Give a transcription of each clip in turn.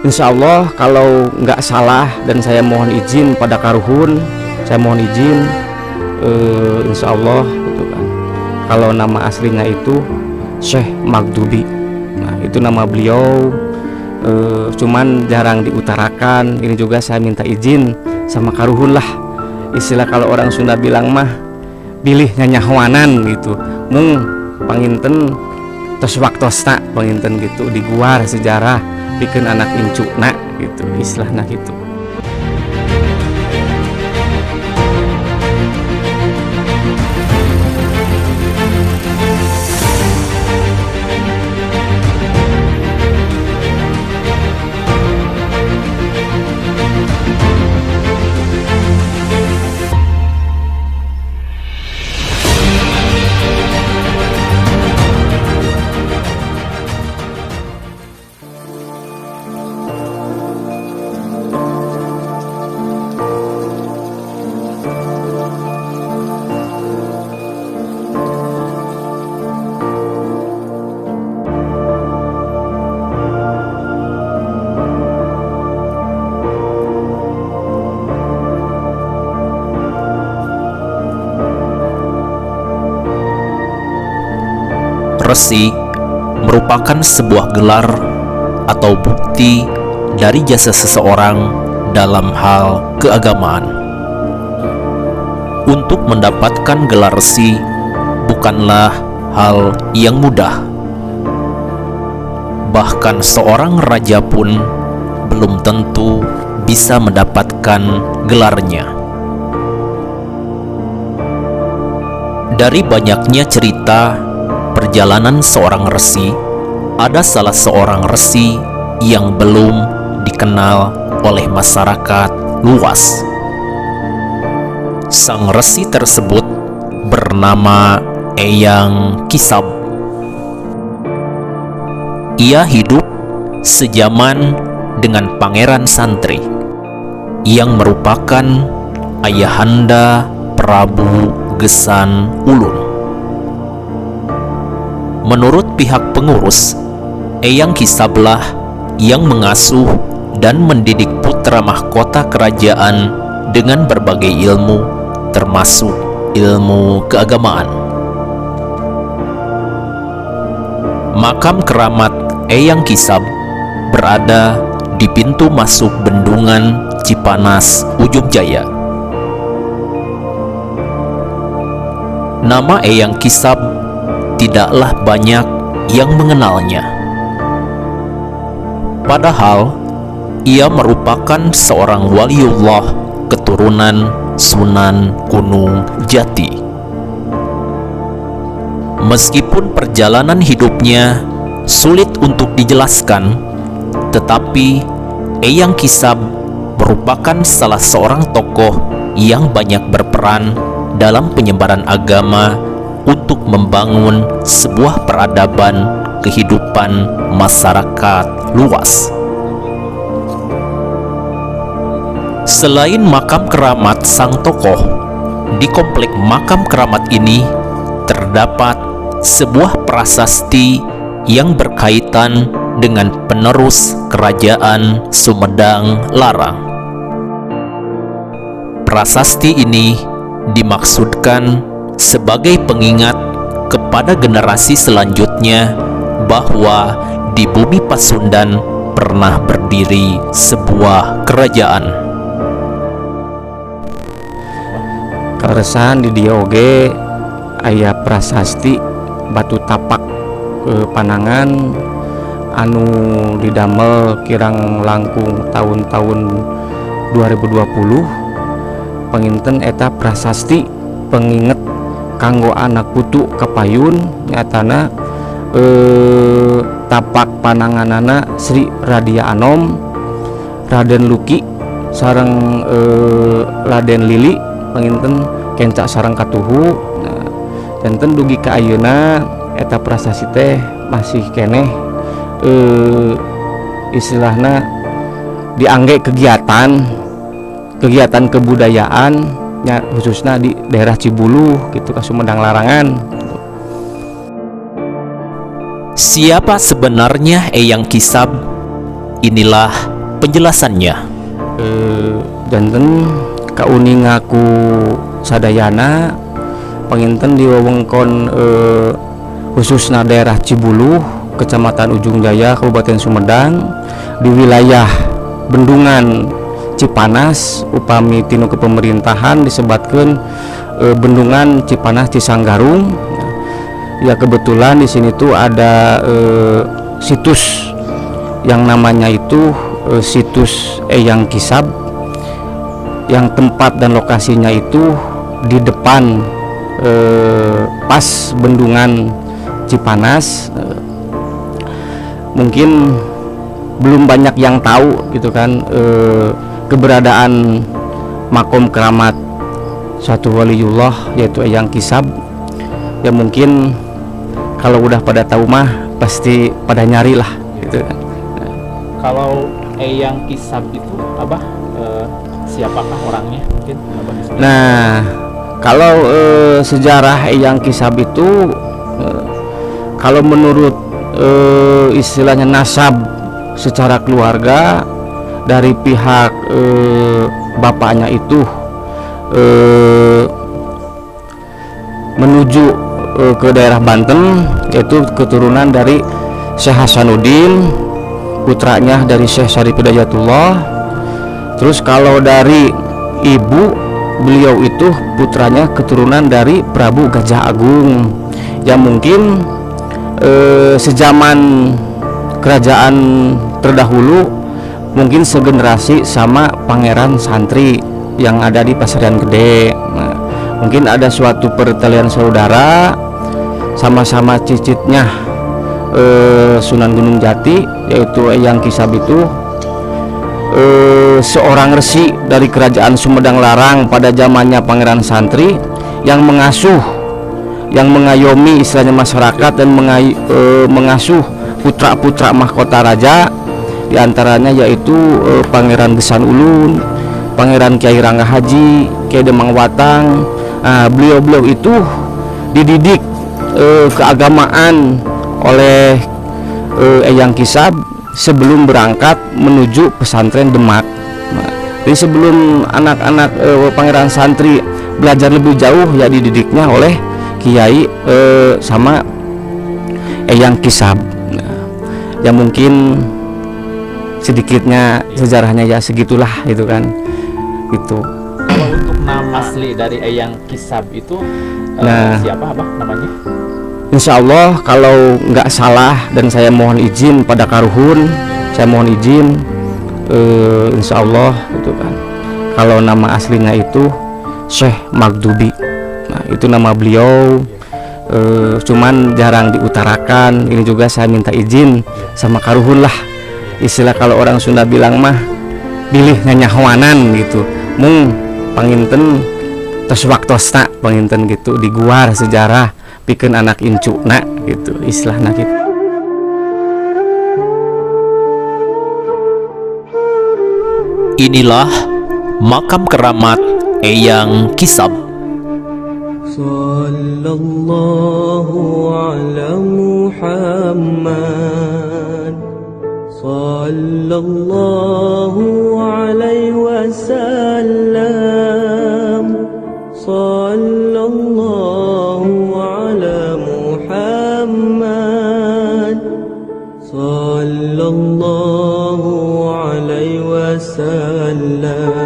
Insya Allah kalau nggak salah dan saya mohon izin pada Karuhun, saya mohon izin, Insya Allah gitu kan. Kalau nama aslinya itu Syekh Magdubi. Nah itu nama beliau, cuman jarang diutarakan. Ini juga saya minta izin sama Karuhun lah. Istilah kalau orang Sunda bilang mah pilih nyanyahwanan gitu. Mung panginten tos waktosna panginten gitu diguar sejarah bikin anak incukna gitu istilahnya gitu. Resi merupakan sebuah gelar atau bukti dari jasa seseorang dalam hal keagamaan. Untuk mendapatkan gelar resi bukanlah hal yang mudah. Bahkan seorang raja pun belum tentu bisa mendapatkan gelarnya. Dari banyaknya cerita perjalanan seorang resi, ada salah seorang resi yang belum dikenal oleh masyarakat luas. Sang resi tersebut bernama Eyang Kisab. Ia hidup sejaman dengan Pangeran Santri yang merupakan ayahanda Prabu Gesan Ulun. Menurut pihak pengurus, Eyang Kisablah yang mengasuh dan mendidik putra mahkota kerajaan dengan berbagai ilmu, termasuk ilmu keagamaan. Makam keramat Eyang Kisab berada di pintu masuk Bendungan Cipanas, Ujung Jaya. Nama Eyang Kisab tidaklah banyak yang mengenalnya. Padahal ia merupakan seorang waliullah keturunan Sunan Gunung Jati. Meskipun perjalanan hidupnya sulit untuk dijelaskan, tetapi Eyang Kisab merupakan salah seorang tokoh yang banyak berperan dalam penyebaran agama untuk membangun sebuah peradaban kehidupan masyarakat luas. Selain makam keramat sang tokoh, di komplek makam keramat ini terdapat sebuah prasasti yang berkaitan dengan penerus kerajaan Sumedang Larang. Prasasti ini dimaksudkan sebagai pengingat kepada generasi selanjutnya bahwa di bumi Pasundan pernah berdiri sebuah kerajaan. Karesan di dia oge aya prasasti batu tapak Panangan anu didamel kirang langkung tahun-tahun 2020. Panginten eta prasasti penginget kanggo anak putu kapayun nyatana tapak pananganana Sri Radia Anom, Raden Luki sareng Raden Lili panginten kencak sareng katuhu. Nah, janten dugi ka ayeuna eta prasasti teh masih keneh istilahna diangge kegiatan kebudayaan ya, khususnya di daerah Cibulu gitu ke Sumedang Larangan. Siapa sebenarnya Eyang Kisab? Inilah penjelasannya. Janten kauning ngaku sadayana panginten di wewengkon khususna daerah Cibuluh, Kecamatan Ujung Jaya, Kabupaten Sumedang, di wilayah Bendungan Cipanas, upami tinu kepemerintahan disebatkan Bendungan Cipanas Cisanggarung. Ya kebetulan di sini tuh ada situs yang namanya itu situs Eyang Kisab, yang tempat dan lokasinya itu di depan pas Bendungan Cipanas. Mungkin belum banyak yang tahu gitu kan keberadaan makom keramat satu waliullah yaitu Eyang Kisab. Ya mungkin kalau udah pada tahu mah pasti pada nyari lah gitu kan. Kalau Eyang Kisab itu Abah siapakah orangnya mungkin Abah bisa? Nah, kalau sejarah Eyang Kisab itu kalau menurut istilahnya nasab secara keluarga dari pihak bapaknya itu menuju ke daerah Banten, yaitu keturunan dari Syekh Hasanuddin, putranya dari Syekh Syarif Hidayatullah. Terus kalau dari ibu beliau itu putranya keturunan dari Prabu Gajah Agung, yang mungkin sejaman kerajaan terdahulu mungkin segenerasi sama Pangeran Santri yang ada di Pasarian Gede. Nah, mungkin ada suatu pertalian saudara sama-sama cicitnya Sunan Gunung Jati, yaitu Eyang Kisab itu seorang resi dari kerajaan Sumedang Larang pada zamannya Pangeran Santri yang mengasuh, yang mengayomi istilahnya masyarakat dan mengasuh putra-putra mahkota raja, diantaranya yaitu Pangeran Gesan Ulun, Pangeran Kiai Rangga Haji, Kiai Demang Watang. Beliau-beliau itu dididik keagamaan oleh Eyang Kisab sebelum berangkat menuju pesantren Demak. Jadi sebelum anak-anak Pangeran Santri belajar lebih jauh, ya dididiknya oleh Kiai sama Eyang Kisab. Ya mungkin sedikitnya sejarahnya ya segitulah itu kan. Itu. Kalau untuk nama asli dari Eyang Kisab itu siapa Abah namanya? Insya Allah kalau nggak salah dan saya mohon izin pada Karuhun, saya mohon izin Insya Allah itu kan. Kalau nama aslinya itu Syekh Magdubi. Nah itu nama beliau, cuman jarang diutarakan. Ini juga saya minta izin sama Karuhun lah. Istilah kalau orang Sunda bilang mah pilih nyahwanan gitu. Mung panginten tos waktosna panginten gitu diguar sejarah pikeun anak incuna gitu istilahna gitu. Inilah makam keramat Eyang Kisab. Sallallahu ala Muhammad, sallallahu alaihi wasallam, sallallahu ala Muhammad, sallallahu alaihi wasallam.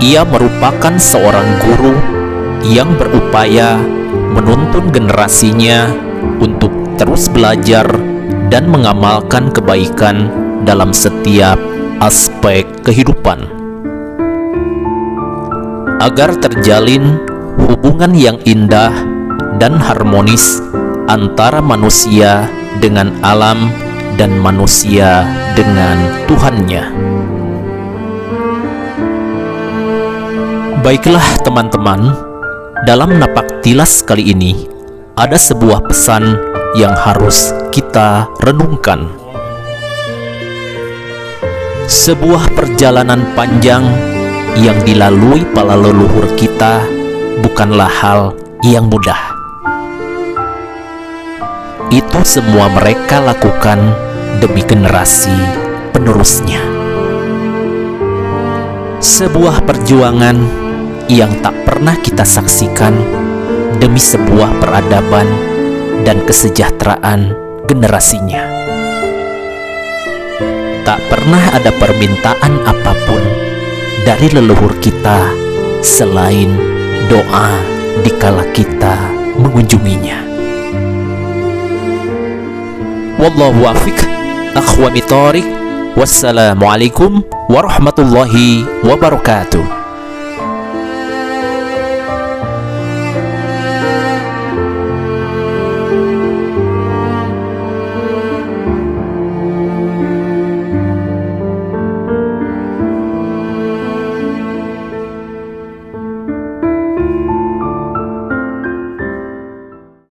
Ia merupakan seorang guru yang berupaya menuntun generasinya untuk terus belajar dan mengamalkan kebaikan dalam setiap aspek kehidupan, agar terjalin hubungan yang indah dan harmonis antara manusia dengan alam dan manusia dengan Tuhannya. Baiklah teman-teman, dalam napak tilas kali ini ada sebuah pesan yang harus kita renungkan. Sebuah perjalanan panjang yang dilalui para leluhur kita bukanlah hal yang mudah. Itu semua mereka lakukan demi generasi penerusnya. Sebuah perjuangan yang tak pernah kita saksikan demi sebuah peradaban dan kesejahteraan generasinya. Tak pernah ada permintaan apapun dari leluhur kita selain doa dikala kita mengunjunginya. Wallahu wafiq, akhwani thariq. Wassalamualaikum warahmatullahi wabarakatuh.